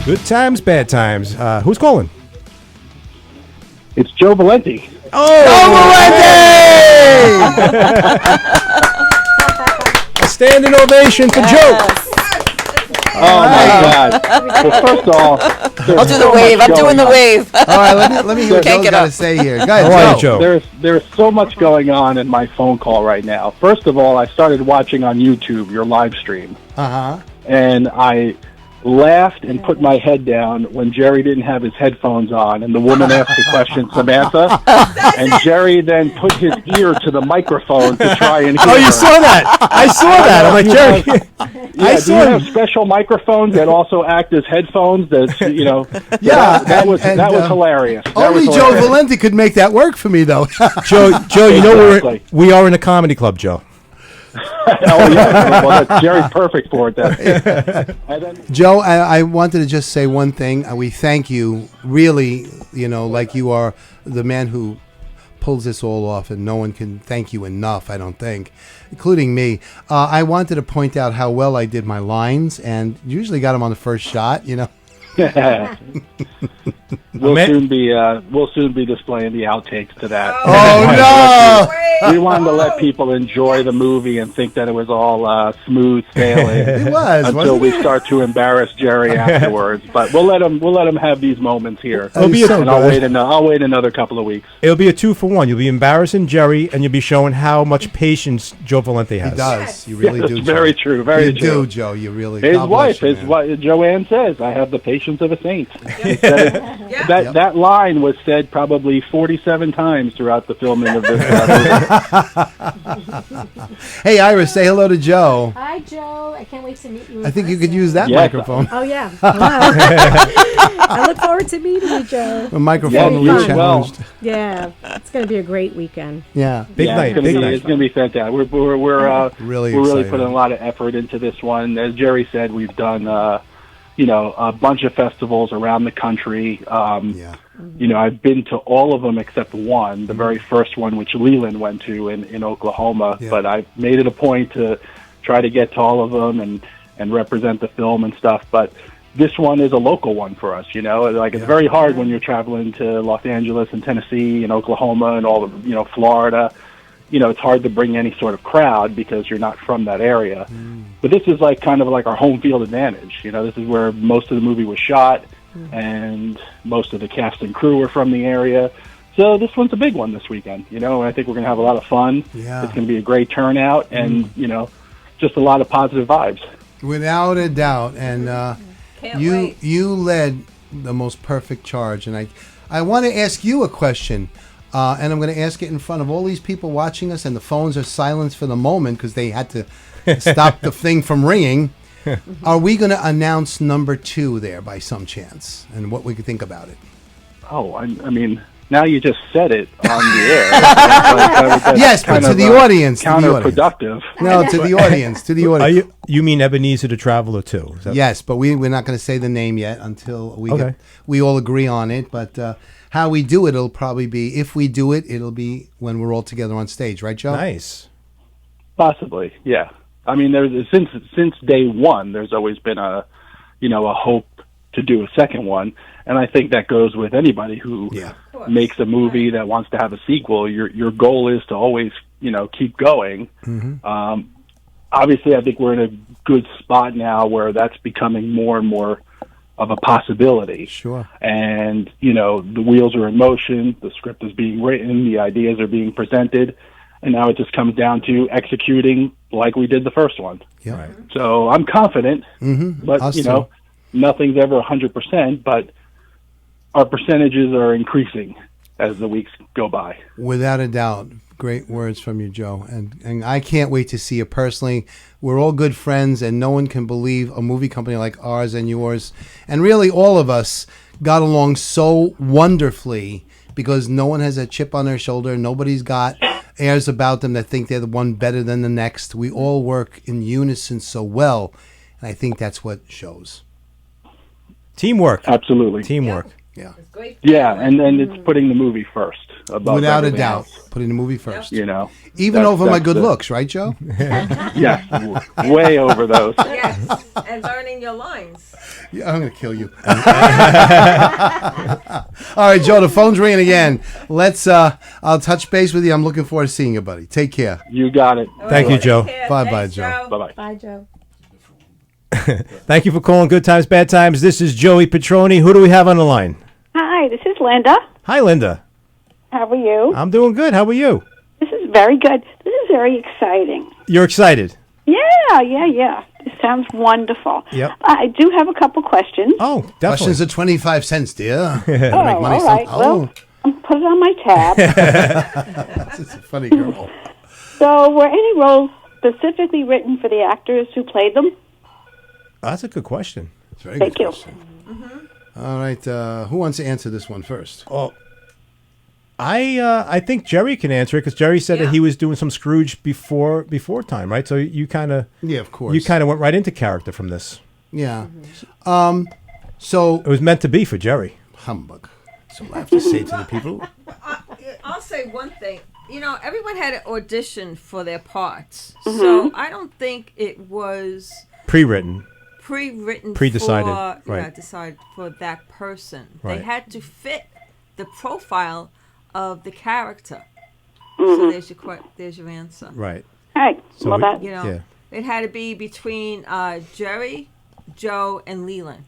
Good times, bad times. Who's calling? It's Joe Valenti. Oh, a standing ovation for Joe. Oh my God! Well, first of all, I'll do the wave. I'm doing the wave. All right, let me hear what Joe's got to say here. Go ahead, How are you, Joe? There's so much going on in my phone call right now. First of all, I started watching on YouTube your live stream. And I laughed and put my head down when Jerry didn't have his headphones on, and the woman asked the question, Samantha, and Jerry then put his ear to the microphone to try and hear Oh, you her. saw that? I saw that. I'm like, Jerry. Yeah, do you have special microphones that also act as headphones? That that was hilarious. Only Joe Valenti could make that work for me, though. Joe, you know we are in a comedy club, Joe. Oh yeah, well, Jerry's perfect for it. Then. Joe, I wanted to just say one thing. We thank you, really. Like you are the man who pulls this all off, and no one can thank you enough, I don't think, including me. I wanted to point out how well I did my lines, and usually got them on the first shot. We'll soon be displaying the outtakes to that. Oh no! We wanted to let people enjoy the movie and think that it was all smooth sailing. It was until we start to embarrass Jerry afterwards. But we'll let him have these moments here. I'll wait another couple of weeks. It'll be a 2-for-1. You'll be embarrassing Jerry, and you'll be showing how much patience Joe Valenti has. He does. You really do. Very true. Very true. You do, Joe. You really. His wife, Joann says, "I have the patience of a saint." That line was said probably 47 times throughout the filming of this. Hey, Iris, say hello to Joe. Hi, Joe. I can't wait to meet you. I think you could use that microphone. Oh yeah. I look forward to meeting you, Joe. A microphone will be challenged. Yeah, it's going to be a great weekend. Yeah, big night. It's going to be fantastic. We're really putting a lot of effort into this one. As Jerry said, we've done a bunch of festivals around the country. I've been to all of them except one, the very first one, which Leland went to in Oklahoma. Yeah. But I made it a point to try to get to all of them and represent the film and stuff. But this one is a local one for us, It's very hard when you're traveling to Los Angeles and Tennessee and Oklahoma and all of, Florida. It's hard to bring any sort of crowd because you're not from that area. But this is kind of our home field advantage. This is where most of the movie was shot, and most of the cast and crew are from the area. So this one's a big one this weekend, and I think we're going to have a lot of fun. Yeah. It's going to be a great turnout, and, just a lot of positive vibes. Without a doubt. And you led the most perfect charge. And I want to ask you a question. And I'm going to ask it in front of all these people watching us, and the phones are silenced for the moment because they had to stop the thing from ringing. Are we going to announce number 2 there by some chance, and what we could think about it? Oh, I mean, now you just said it on the air. Yes, but to the audience. Counterproductive. No, to the audience. To the audience. You mean Ebenezer The Traveler too? Yes, but we're not going to say the name yet until we all agree on it. But how we do it, it'll probably be, if we do it, it'll be when we're all together on stage. Right, Joe? Nice. Possibly, yeah. I mean, since day one, there's always been a hope to do a second one, and I think that goes with anybody who makes a movie that wants to have a sequel. Your goal is to always keep going. Obviously, I think we're in a good spot now where that's becoming more and more of a possibility. Sure. And the wheels are in motion, the script is being written, the ideas are being presented. And now it just comes down to executing like we did the first one. Yeah. Right. So I'm confident, but nothing's ever 100%. But our percentages are increasing as the weeks go by. Without a doubt, great words from you, Joe. And I can't wait to see you personally. We're all good friends, and no one can believe a movie company like ours and yours, and really all of us, got along so wonderfully because no one has a chip on their shoulder. Nobody's got airs about them that think they're the one better than the next. We all work in unison so well, and I think that's what shows. Teamwork. Absolutely. Teamwork. Yeah. It's great. Yeah, and it's putting the movie first. Above Without a everything doubt. else, Putting the movie first. you know. Even That's- over my that's good the- looks, right, Joe? Yes, way over those. Yes, and learning your lines. Yeah, I'm going to kill you. All right, Joe, the phone's ringing again. I'll touch base with you. I'm looking forward to seeing you, buddy. Take care. You got it. Thank you, Joe. Bye-bye, Thanks, Joe. Bye-bye. Bye, Joe. Thank you for calling Good Times, Bad Times. This is Joey Petroni. Who do we have on the line? Hi, this is Linda. Hi, Linda. How are you? I'm doing good. How are you? This is very good. This is very exciting. You're excited? Yeah. This sounds wonderful. Yep. I do have a couple questions. Oh, definitely. Questions are 25 cents, dear. Oh, all right. Well, put it on my tab. It's a funny girl. So, were any roles specifically written for the actors who played them? That's a good question. It's a very Thank good you. question. All right, who wants to answer this one first? Oh, I think Jerry can answer it because Jerry said that he was doing some Scrooge before time, right? So you kind of Yeah, of course. you kind of went right into character from this. Yeah. It was meant to be for Jerry. Humbug. So I have to say to the people. I'll say one thing. You know, everyone had an audition for their parts, so I don't think it was Pre-written. pre-written, Pre-decided, for, right. decide for that person. Right. They had to fit the profile of the character. So there's your answer. Right. Hey, So well, we- that You know, Yeah. it had to be between Jerry, Joe, and Leland.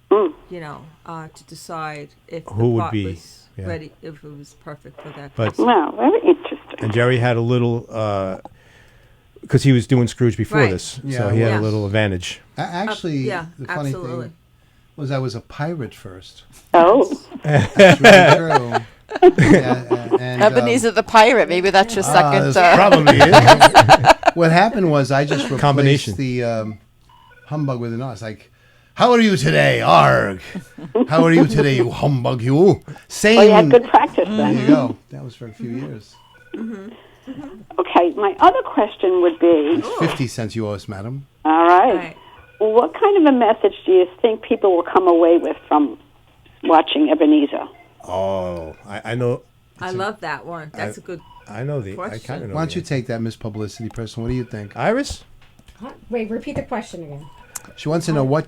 You know, to decide if Who the would part be- was yeah. ready, if it was perfect for that But- person. wow, very interesting. And Jerry had a little, because he was doing Scrooge before Right. this, Yeah, so he had yeah. a little advantage. Actually, yeah, the funny absolutely. thing was I was a pirate first. Oh, That's really true. Yeah, and, Ebenezer the pirate. Maybe that's your second. probably is. What happened was I just replaced Combination. the humbug with an us. Like, how are you today, Arg? How are you today, you humbug, you? Same. well, you had good practice There then. you go. That was for a few years. Okay, my other question would be, 50 cents you owe us, madam. all right, Right. what kind of a message do you think people will come away with from watching Ebenezer? Oh, I know. I love that one. That's a good. I know the. I Question. kind of know. Why don't the you answer. take that, Miss Publicity person? What do you think? Iris? Wait, repeat the question again. She wants to know what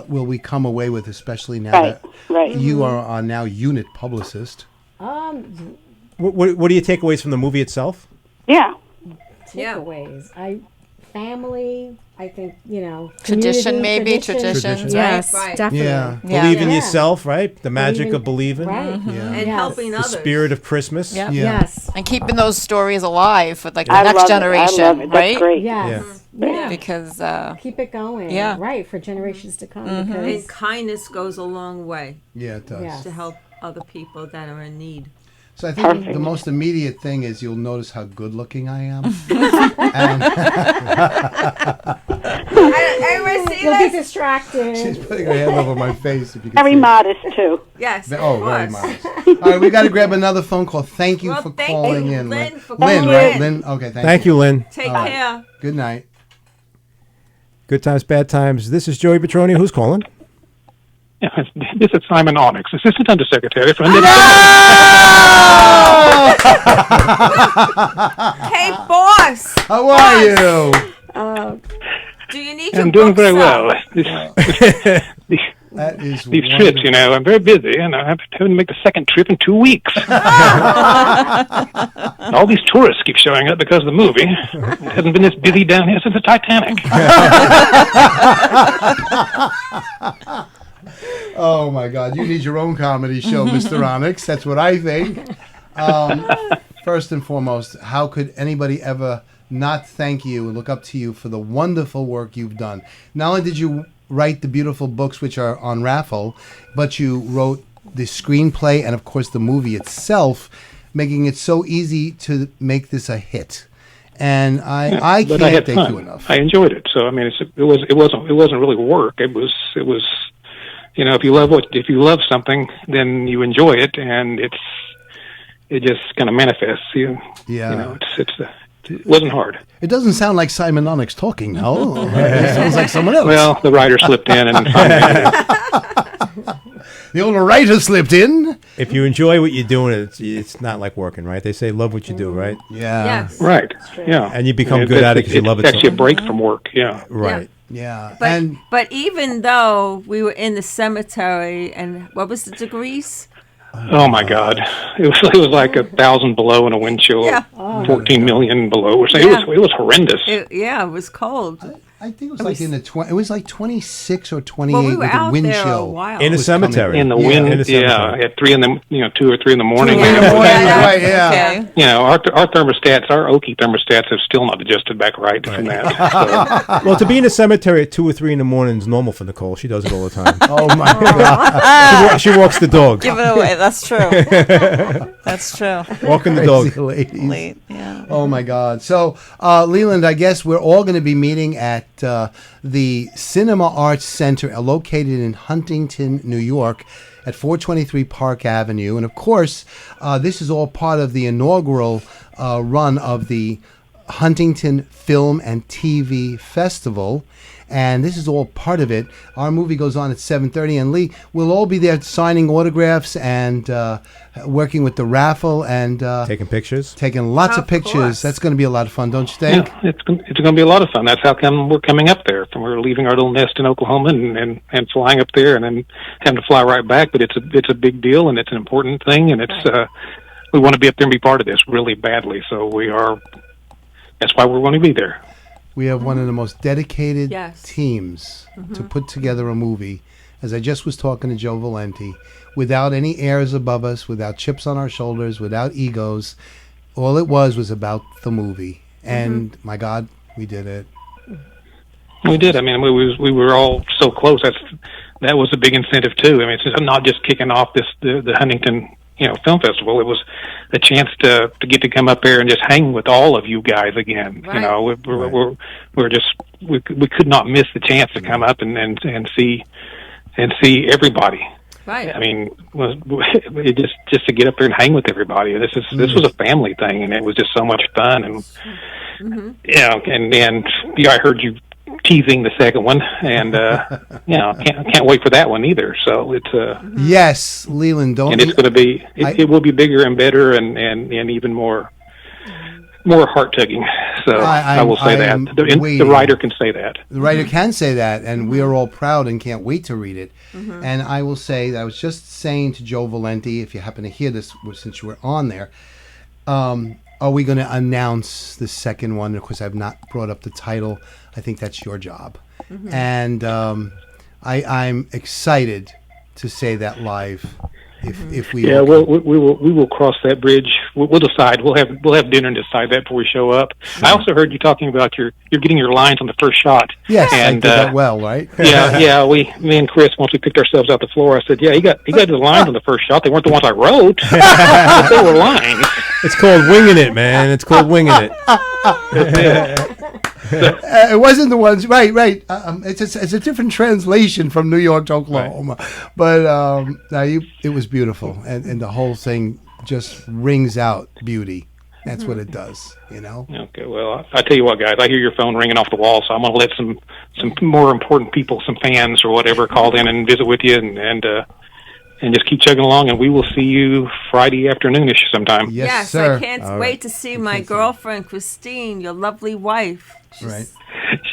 will we come away with, especially now Right, that right. you are now unit publicist. What do you take away from the movie itself? Yeah. Yeah. Takeaways. Family. I think Tradition, community, maybe, tradition. traditions, Yes, right? definitely. Yeah. Yeah. Believe in Yeah. yourself, right? The magic Believing- of believing. Right. Yeah. And Yes. helping The others. spirit of Christmas. Yeah. Yeah. Yes. And keeping those stories alive for like the I next love generation, it. I love it. That's right? great. Yes. Yeah. Because Keep it going. Yeah. Right, for generations to come. And Because kindness goes a long way Yeah, it does. Yeah. to help other people that are in need. So I think Perfect. the most immediate thing is you'll notice how good looking I am. Everyone see you'll be this? distracted. She's putting her hand over my face. If you can Very see it. modest, too. Yes. Oh, of very course. modest. All right, we got to grab another phone call. Thank you Well, for thank calling you, in, Lynn, for Lynn, calling right? in. Lynn. Okay, Thank you, Lynn. Take All right. care. Good night. Good times, bad times. This is Joey Petroni. Who's calling? Yes, this is Simon Onyx, Assistant Undersecretary for Hey, boss. How are you? Do you need your I'm doing books very out? well. That is These wonderful. trips, I'm very busy, and I have to make the second trip in 2 weeks. All these tourists keep showing up because of the movie. It hasn't been this busy down here since the Titanic. Oh my God! You need your own comedy show, Mr. Onyx. That's what I think. First and foremost, how could anybody ever not thank you and look up to you for the wonderful work you've done? Not only did you write the beautiful books which are on raffle, but you wrote the screenplay and, of course, the movie itself, making it so easy to make this a hit. And I But can't I had thank fun. you enough. I enjoyed it. So it wasn't really work. It was if you love something, then you enjoy it, and it just kind of manifests. Yeah. It wasn't hard. It doesn't sound like Simon Onyx talking now. It sounds like someone else. Well, the writer slipped in and found The old writer slipped in. If you enjoy what you're doing, it's not like working, right? They say love what you do, right? Yeah. Yes. Right. Yeah. And you become good at it because you love it. It's actually a break from work. Yeah. Right. Yeah. But even though we were in the cemetery, and what was the degrees? Oh my God! It was like 1,000 below in a wind chill. Yeah. 14 million below. So it was horrendous. It was cold. I think it was like in the it was like 26 or 28 Well, we were with a out wind there chill. a while. In a cemetery. In the Yeah, wind, in a cemetery. at 2 or 3 in the morning. Right, yeah. Okay. You know, our thermostats, our Okie thermostats, have still not adjusted back right from that. Well, to be in a cemetery at 2 or 3 in the morning is normal for Nicole. She does it all the time. Oh my God. She walks the dog. Give it away. That's true. That's true. Walking the dog. Crazy ladies. Late. Yeah. Oh my God. So, Leland, I guess we're all going to be meeting at the Cinema Arts Center located in Huntington, New York at 423 Park Avenue. And of course, this is all part of the inaugural run of the Huntington Film and TV Festival. And this is all part of it. Our movie goes on at 7:30, and Lee, we'll all be there signing autographs and working with the raffle and Taking pictures. taking lots of pictures. course. That's going to be a lot of fun, don't you think? Yeah, it's going to be a lot of fun. That's how come we're coming up there. We're leaving our little nest in Oklahoma and flying up there, and then having to fly right back. But it's a big deal, and it's an important thing, and it's we want to be up there and be part of this really badly. So we are. That's why we're going to be there. We have one of the most dedicated Yes. teams to put together a movie, as I just was talking to Joe Valenti, without any airs above us, without chips on our shoulders, without egos. All it was about the movie. And my God, we did it. We did. I mean, we were all so close. That was a big incentive too. I mean, it's not just kicking off the Huntington film festival. It was a chance to get to come up there and just hang with all of you guys again. Right. You know, we could not miss the chance to come up and see everybody. Right. I mean, it just to get up there and hang with everybody. This was a family thing, and it was just so much fun. And and I heard you teasing the second one, and can't wait for that one either. So it's Yes, Leland, don't. and it's going to be it will be bigger and better and even more heart tugging. So I will say that the writer can say that. The writer can say that, and we are all proud and can't wait to read it. And I will say that I was just saying to Joe Valenti, if you happen to hear this, since you were on there, are we going to announce the second one? Of course, I've not brought up the title. I think that's your job. And I'm excited to say that live. If we we will cross that bridge. We'll decide. We'll have dinner and decide that before we show up. I also heard you talking about you're getting your lines on the first shot. Yes, and I did that well, right? yeah. Me and Chris, once we picked ourselves out the floor, I said, "Yeah, he got the lines on the first shot. They weren't the ones I wrote. But they were lines." It's called winging it, man. It's called winging it. It wasn't the ones, right? It's a different translation from New York to Oklahoma, but it was beautiful, and the whole thing just rings out beauty. That's what it does, Okay, well, I tell you what, guys, I hear your phone ringing off the wall, so I'm going to let some more important people, some fans or whatever, call in and visit with you, and just keep chugging along, and we will see you Friday afternoonish sometime. Yes, sir. I can't wait to see my girlfriend, Christine, your lovely wife. Right.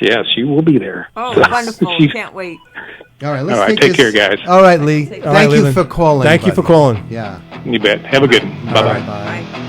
Yeah, she will be there. Oh, wonderful. Can't wait. All right, take care, guys. All right, Lee. Take Thank you Leland. for calling. Thank you for calling. Yeah. You bet. Have a good one. Bye-bye. All right, bye. Bye.